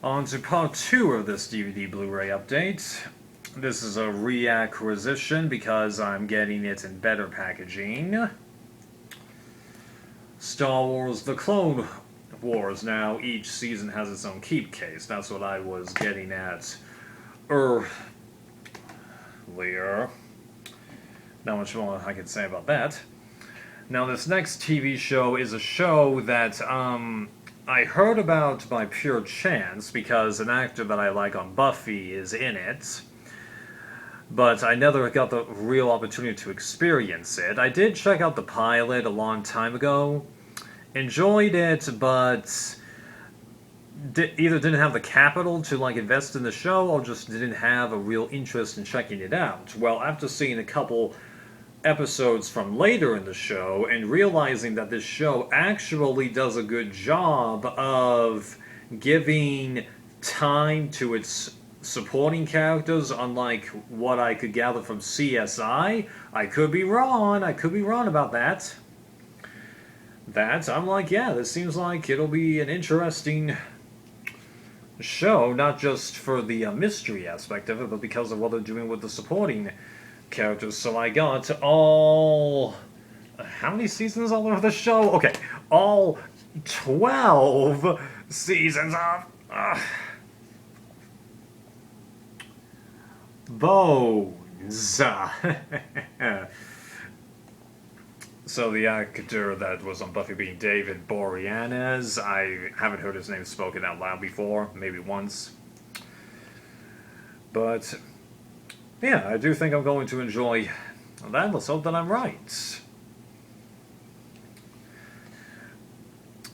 On to part 2 of this DVD Blu-ray update. This is a reacquisition because I'm getting it in better packaging. Star Wars The Clone Wars. Now, each season has its own keep case. That's what I was getting at earlier. Not much more I can say about that. Now, this next TV show is a show that, I heard about by pure chance because an actor that I like on Buffy is in it, but I never got the real opportunity to experience it. I did check out the pilot a long time ago, enjoyed it, but either didn't have the capital to invest in the show or just didn't have a real interest in checking it out. Well, after seeing a couple episodes from later in the show and realizing that this show actually does a good job of giving time to its supporting characters, unlike what I could gather from CSI. I could be wrong about that. I'm like, yeah, this seems like it'll be an interesting show, not just for the mystery aspect of it, but because of what they're doing with the supporting characters. So I got all... how many seasons are there of the show? Okay, all 12 seasons of... Bones. So the actor that was on Buffy being David Boreanaz, I haven't heard his name spoken out loud before, maybe once. But yeah, I do think I'm going to enjoy that. Let's hope that I'm right.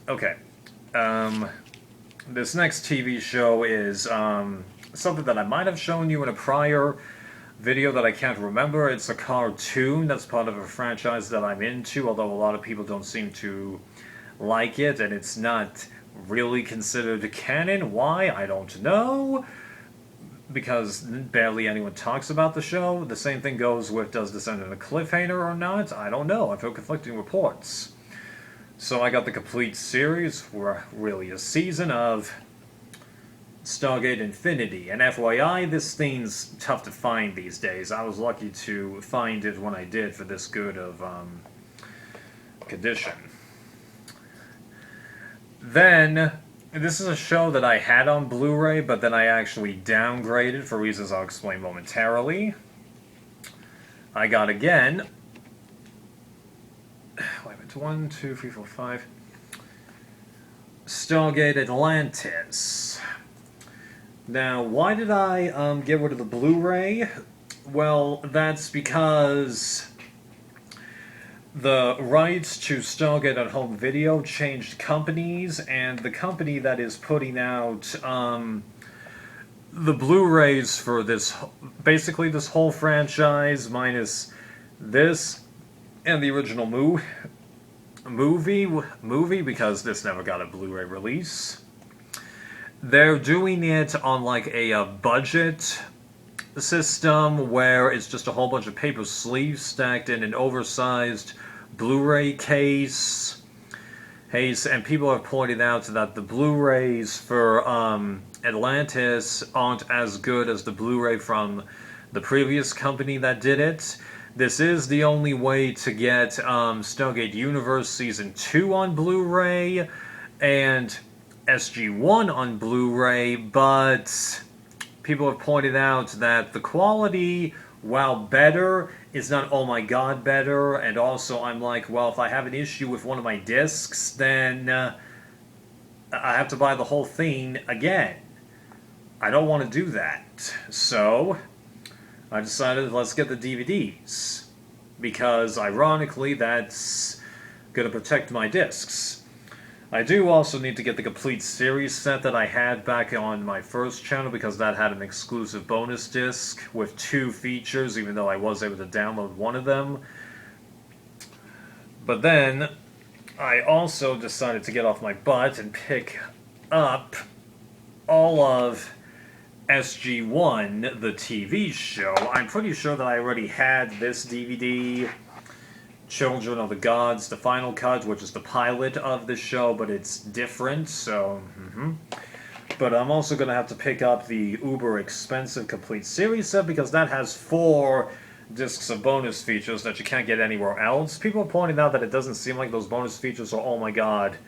Okay. This next TV show is something that I might have shown you in a prior video that I can't remember. It's a cartoon that's part of a franchise that I'm into, although a lot of people don't seem to like it, and it's not really considered canon. Why? I don't know. Because barely anyone talks about the show. The same thing goes with, does this end in a cliffhanger or not? I don't know. I've heard conflicting reports. So I got the complete series, or really a season of Stargate Infinity. And FYI, this thing's tough to find these days. I was lucky to find it when I did for this good of condition. Then, this is a show that I had on Blu-ray, but then I actually downgraded for reasons I'll explain momentarily. I got again... wait a minute, 1, 2, 3, 4, 5... Stargate Atlantis. Now, why did I get rid of the Blu-ray? Well, that's because the rights to Stargate at Home Video changed companies, and the company that is putting out the Blu-rays for this, basically this whole franchise, minus this and the original movie, because this never got a Blu-ray release. They're doing it on a budget system where it's just a whole bunch of paper sleeves stacked in an oversized Blu-ray case. And people have pointed out that the Blu-rays for Atlantis aren't as good as the Blu-ray from the previous company that did it. This is the only way to get Stargate Universe Season 2 on Blu-ray and SG-1 on Blu-ray, but people have pointed out that the quality, while better, is not oh my god better, and also I'm like, well, if I have an issue with one of my discs, then I have to buy the whole thing again. I don't want to do that. So I decided, let's get the DVDs, because ironically that's going to protect my discs. I do also need to get the complete series set that I had back on my first channel, because that had an exclusive bonus disc with 2 features, even though I was able to download one of them. But then I also decided to get off my butt and pick up all of SG-1, the TV show. I'm pretty sure that I already had this DVD, Children of the Gods, the final cut, which is the pilot of the show, but it's different, so, But I'm also going to have to pick up the uber expensive complete series set because that has 4 discs of bonus features that you can't get anywhere else. People are pointing out that it doesn't seem like those bonus features are, oh my god,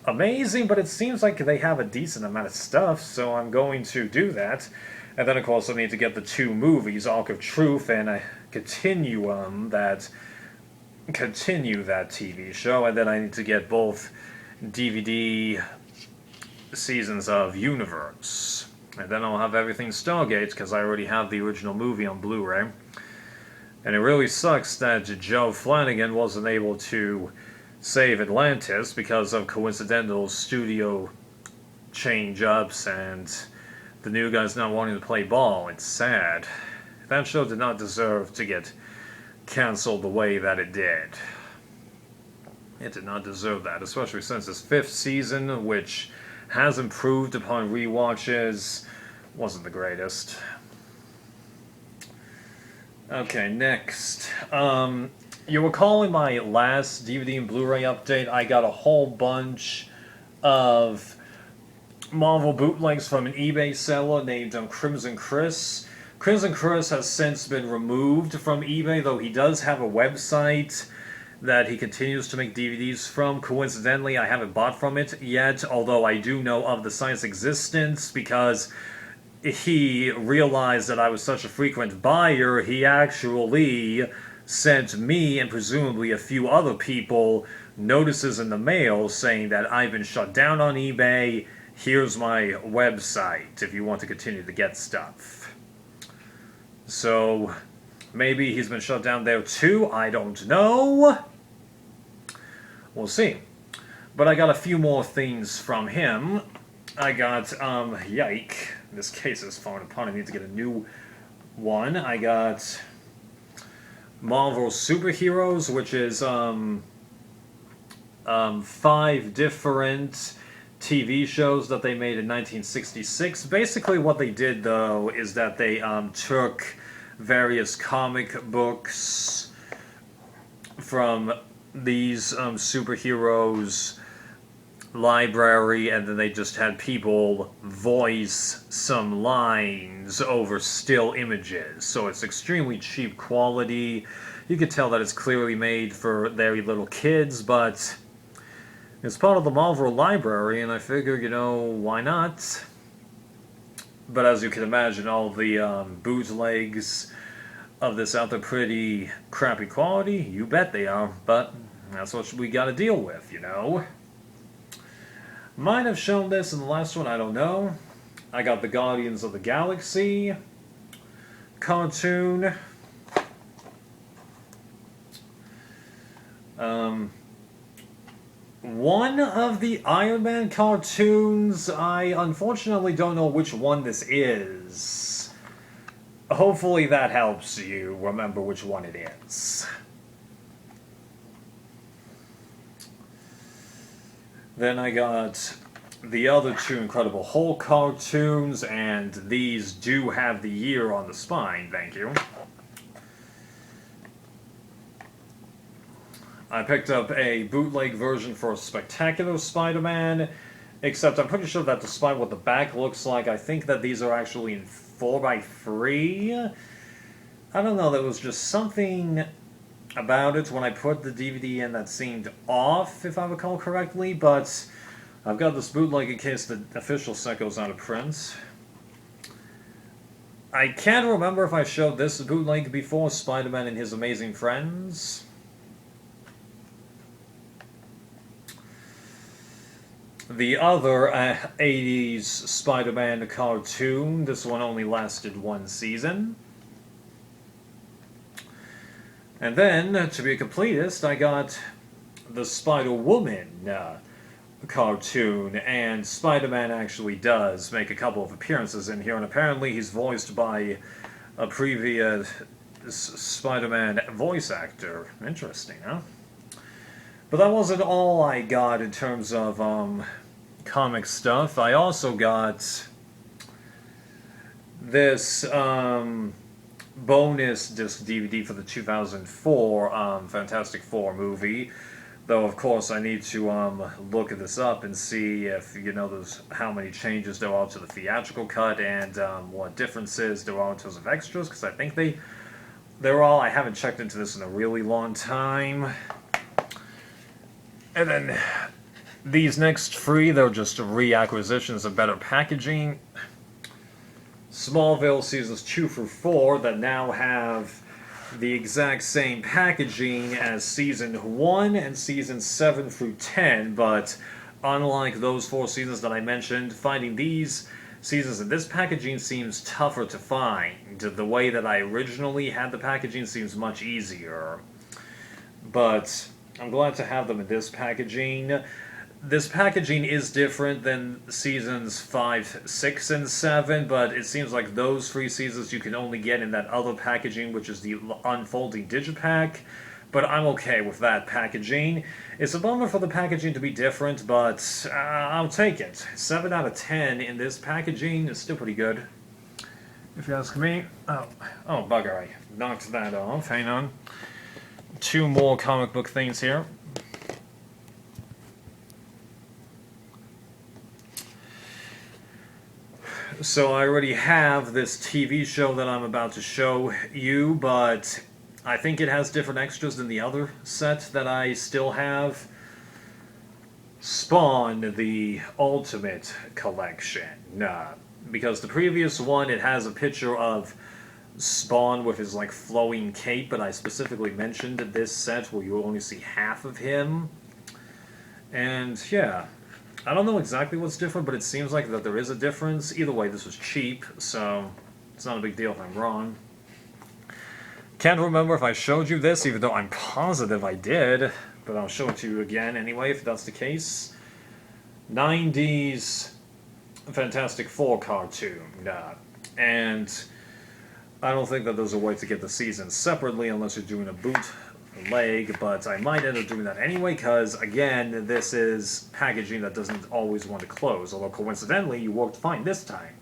amazing, but it seems like they have a decent amount of stuff, so I'm going to do that. And then, of course, I need to get the 2 movies, Arc of Truth and a Continuum, that continue that TV show, and then I need to get both DVD seasons of Universe. And then I'll have everything Stargate, because I already have the original movie on Blu-ray. And it really sucks that Joe Flanagan wasn't able to save Atlantis because of coincidental studio change-ups and the new guys not wanting to play ball. It's sad. That show did not deserve to get canceled the way that it did. It did not deserve that, especially since its 5th season, which has improved upon rewatches, wasn't the greatest. Okay, next. You recall in my last DVD and Blu-ray update, I got a whole bunch of Marvel bootlegs from an eBay seller named Crimson Chris. Crimson Chris has since been removed from eBay, though he does have a website that he continues to make DVDs from. Coincidentally, I haven't bought from it yet, although I do know of the site's existence because he realized that I was such a frequent buyer, he actually sent me and presumably a few other people notices in the mail saying that I've been shut down on eBay. Here's my website if you want to continue to get stuff. So maybe he's been shut down there too, I don't know. We'll see. But I got a few more things from him. I got, yike. This case is falling apart, I need to get a new one. I got Marvel Superheroes, which is, 5 different TV shows that they made in 1966. Basically what they did, though, is that they took various comic books from these superheroes' library, and then they just had people voice some lines over still images. So it's extremely cheap quality. You could tell that it's clearly made for very little kids, but it's part of the Marvel library, and I figured, you know, why not? But as you can imagine, all the bootlegs of this out there pretty crappy quality. You bet they are, but that's what we gotta deal with, you know? Might have shown this in the last one, I don't know. I got the Guardians of the Galaxy cartoon. One of the Iron Man cartoons, I unfortunately don't know which one this is. Hopefully that helps you remember which one it is. Then I got the other 2 Incredible Hulk cartoons, and these do have the year on the spine, thank you. I picked up a bootleg version for Spectacular Spider-Man, except I'm pretty sure that despite what the back looks like, I think that these are actually in 4x3. I don't know, there was just something about it when I put the DVD in that seemed off, if I recall correctly, but I've got this bootleg in case the official set goes out of print. I can't remember if I showed this bootleg before, Spider-Man and His Amazing Friends. The other 80s Spider-Man cartoon, this one only lasted 1 season. And then, to be a completist, I got the Spider-Woman cartoon, and Spider-Man actually does make a couple of appearances in here, and apparently he's voiced by a previous Spider-Man voice actor. Interesting, huh? But that wasn't all I got in terms of comic stuff. I also got this bonus disc DVD for the 2004 Fantastic Four movie, Though, of course, I need to look this up and see if, there's how many changes there are to the theatrical cut and what differences there are in terms of extras, because I think they're all... I haven't checked into this in a really long time. And then these next three, they're just reacquisitions of better packaging. Smallville seasons 2 through 4 that now have the exact same packaging as season 1 and season 7 through 10, but unlike those 4 seasons that I mentioned, finding these seasons in this packaging seems tougher to find. The way that I originally had the packaging seems much easier. But I'm glad to have them in this packaging. This packaging is different than seasons 5, 6, and 7, but it seems like those 3 seasons you can only get in that other packaging, which is the unfolding digipack. But I'm okay with that packaging. It's a bummer for the packaging to be different, but I'll take it. 7 out of 10 in this packaging is still pretty good, if you ask me. Oh, bugger, I knocked that off. Hang on. 2 more comic book things here. So I already have this TV show that I'm about to show you, but I think it has different extras than the other set that I still have. Spawn, the Ultimate Collection. Because the previous one, it has a picture of Spawn with his, flowing cape, but I specifically mentioned this set where you only see half of him. And, yeah. I don't know exactly what's different, but it seems like that there is a difference. Either way, this was cheap, so it's not a big deal if I'm wrong. Can't remember if I showed you this, even though I'm positive I did, but I'll show it to you again anyway, if that's the case. 90s Fantastic Four cartoon. And I don't think that there's a way to get the seasons separately unless you're doing a bootleg, but I might end up doing that anyway, because, again, this is packaging that doesn't always want to close, although coincidentally, you worked fine this time.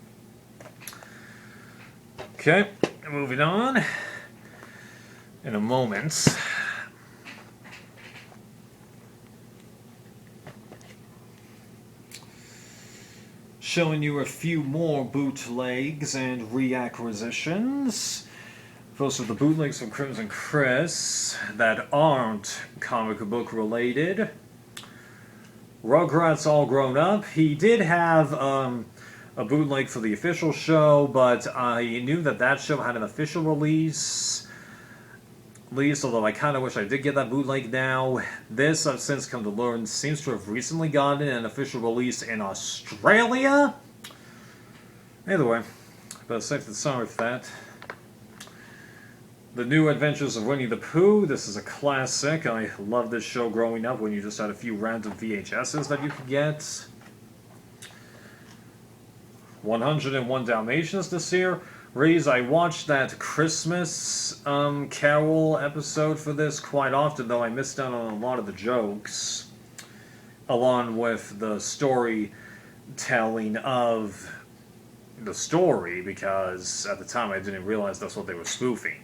Okay, moving on. In a moment. Showing you a few more bootlegs and reacquisitions. First with the bootlegs from Crimson Chris that aren't comic book related. Rugrats All Grown Up. He did have a bootleg for the official show, but I knew that show had an official release. Although I kind of wish I did get that bootleg now. This, I've since come to learn, seems to have recently gotten an official release in Australia? Either way, but safe to sorry for that. The New Adventures of Winnie the Pooh. This is a classic. I loved this show growing up when you just had a few random VHSs that you could get. 101 Dalmatians this year. Reese, I watched that Christmas Carol episode for this quite often, though I missed out on a lot of the jokes, along with the storytelling of the story, because at the time I didn't realize that's what they were spoofing.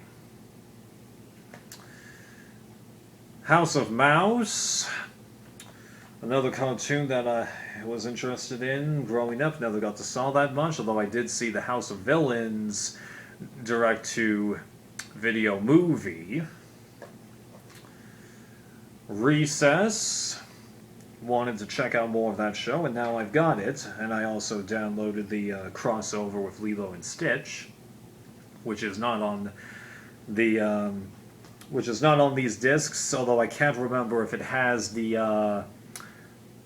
House of Mouse, another cartoon that I was interested in growing up. Never got to saw that much, although I did see the House of Villains direct-to-video movie. Recess, wanted to check out more of that show, and now I've got it. And I also downloaded the crossover with Lilo and Stitch, which is not on the these discs, although I can't remember if it has the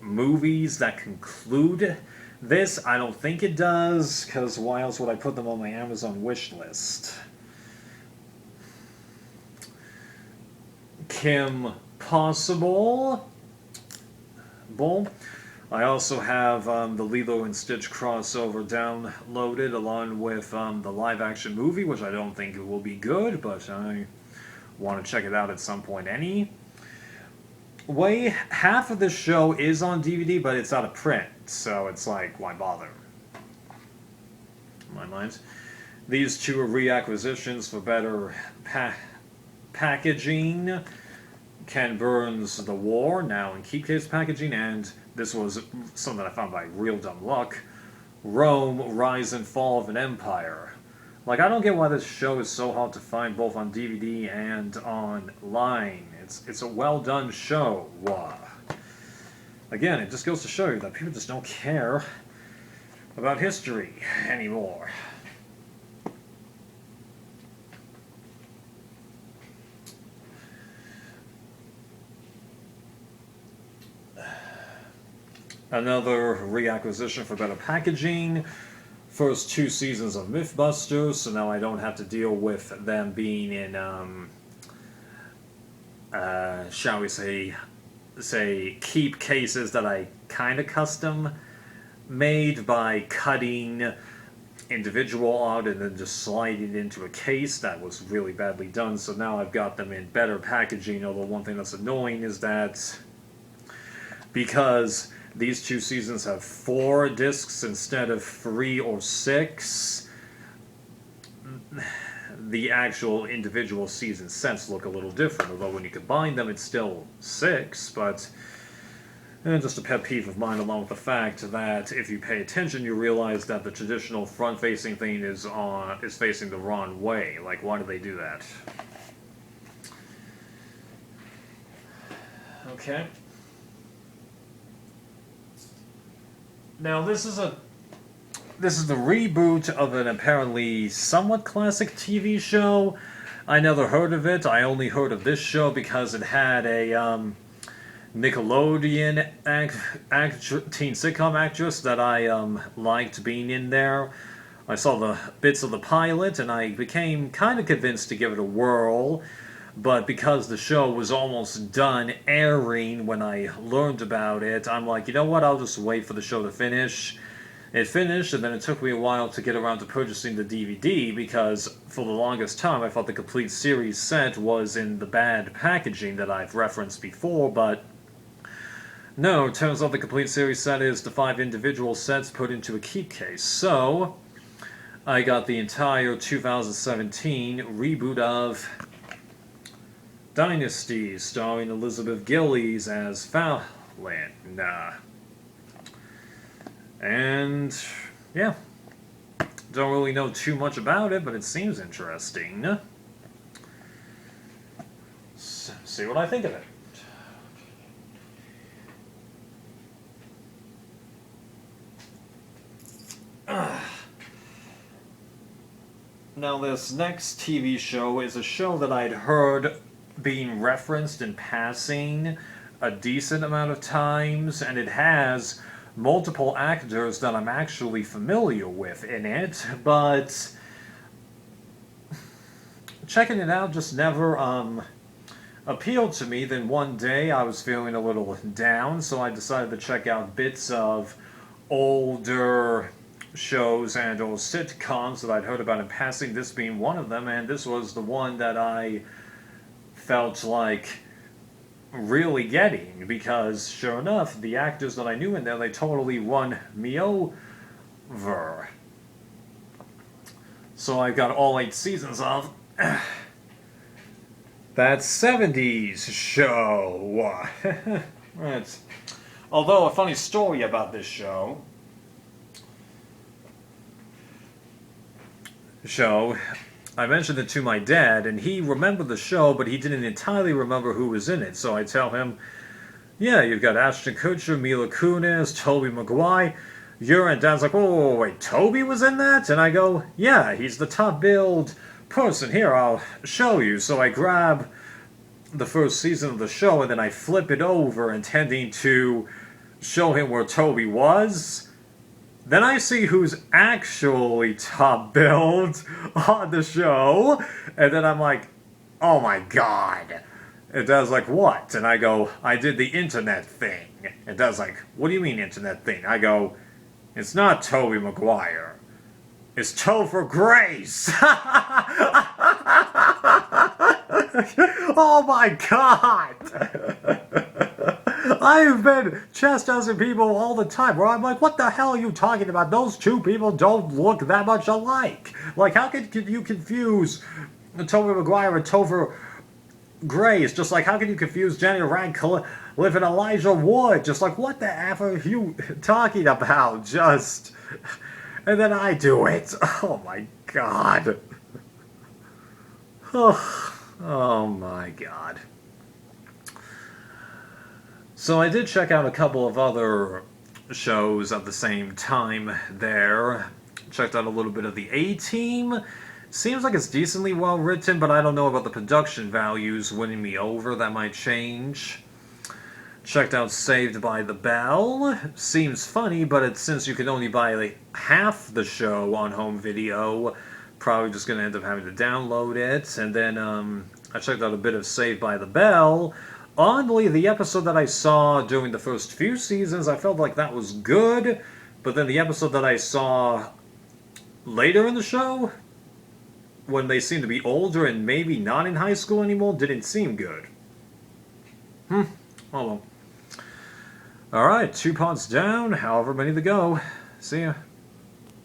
movies that conclude this. I don't think it does, because why else would I put them on my Amazon wish list? Kim Possible. I also have the Lilo and Stitch crossover downloaded, along with the live-action movie, which I don't think it will be good, but I want to check it out at some point anyway. Half of this show is on DVD, but it's out of print, so it's like, why bother? In my mind. These two are reacquisitions for better packaging. Ken Burns' The War, now in keep case packaging, and this was something I found by real dumb luck, Rome, Rise and Fall of an Empire. Like, I don't get why this show is so hard to find both on DVD and online. It's a well-done show. Again, it just goes to show you that people just don't care about history anymore. Another reacquisition for better packaging. First 2 seasons of Mythbusters, so now I don't have to deal with them being in, shall we say keep cases that I kind of custom made by cutting individual out and then just sliding it into a case. That was really badly done, so now I've got them in better packaging, although one thing that's annoying is that because these 2 seasons have 4 discs instead of 3 or 6, the actual individual season sets look a little different, although when you combine them it's still 6, but just a pet peeve of mine, along with the fact that if you pay attention you realize that the traditional front-facing thing is facing the wrong way. Like, why do they do that? Okay. Now this is the reboot of an apparently somewhat classic TV show. I never heard of it. I only heard of this show because it had a Nickelodeon teen sitcom actress that I liked being in there. I saw the bits of the pilot and I became kind of convinced to give it a whirl. But because the show was almost done airing when I learned about it, I'm like, you know what, I'll just wait for the show to finish. It finished, and then it took me a while to get around to purchasing the DVD, because for the longest time I thought the complete series set was in the bad packaging that I've referenced before, but no, it turns out the complete series set is the 5 individual sets put into a keep case. So, I got the entire 2017 reboot of Dynasty, starring Elizabeth Gillies as Fallon. And, yeah. Don't really know too much about it, but it seems interesting. See what I think of it. Now, this next TV show is a show that I'd heard being referenced in passing a decent amount of times, and it has multiple actors that I'm actually familiar with in it, but checking it out just never appealed to me. Then one day I was feeling a little down, so I decided to check out bits of older shows and old sitcoms that I'd heard about in passing, this being one of them, and this was the one that I felt like really getting, because sure enough, the actors that I knew in there, they totally won me over. So I got all 8 seasons of that 70s show. Right. Although, a funny story about this show, I mentioned it to my dad, and he remembered the show, but he didn't entirely remember who was in it. So I tell him, yeah, you've got Ashton Kutcher, Mila Kunis, Tobey Maguire. And Dad's like, oh, wait, Toby was in that? And I go, yeah, he's the top-billed person. Here, I'll show you. So I grab the first season of the show, and then I flip it over, intending to show him where Toby was. Then I see who's actually top-billed on the show, and then I'm like, oh my god. And Dad's like, what? And I go, I did the internet thing. And Dad's like, what do you mean internet thing? I go, it's not Tobey Maguire. It's Topher Grace. Oh my god. I've been chastising people all the time where I'm like, what the hell are you talking about? Those 2 people don't look that much alike. Like, how could you confuse Tobey Maguire and Topher Grace, just like, how can you confuse Jenny Radcliffe and Elijah Wood? Just like, what the F are you talking about? Just... And then I do it. Oh my god. Oh my god. So I did check out a couple of other shows at the same time there. Checked out a little bit of the A-Team. Seems like it's decently well written, but I don't know about the production values winning me over. That might change. Checked out Saved by the Bell. Seems funny, but since you can only buy like half the show on home video, probably just going to end up having to download it. And then I checked out a bit of Saved by the Bell. Oddly, the episode that I saw during the first few seasons, I felt like that was good. But then the episode that I saw later in the show, when they seemed to be older and maybe not in high school anymore, didn't seem good. Oh well. Alright, 2 parts down, however many to go. See ya.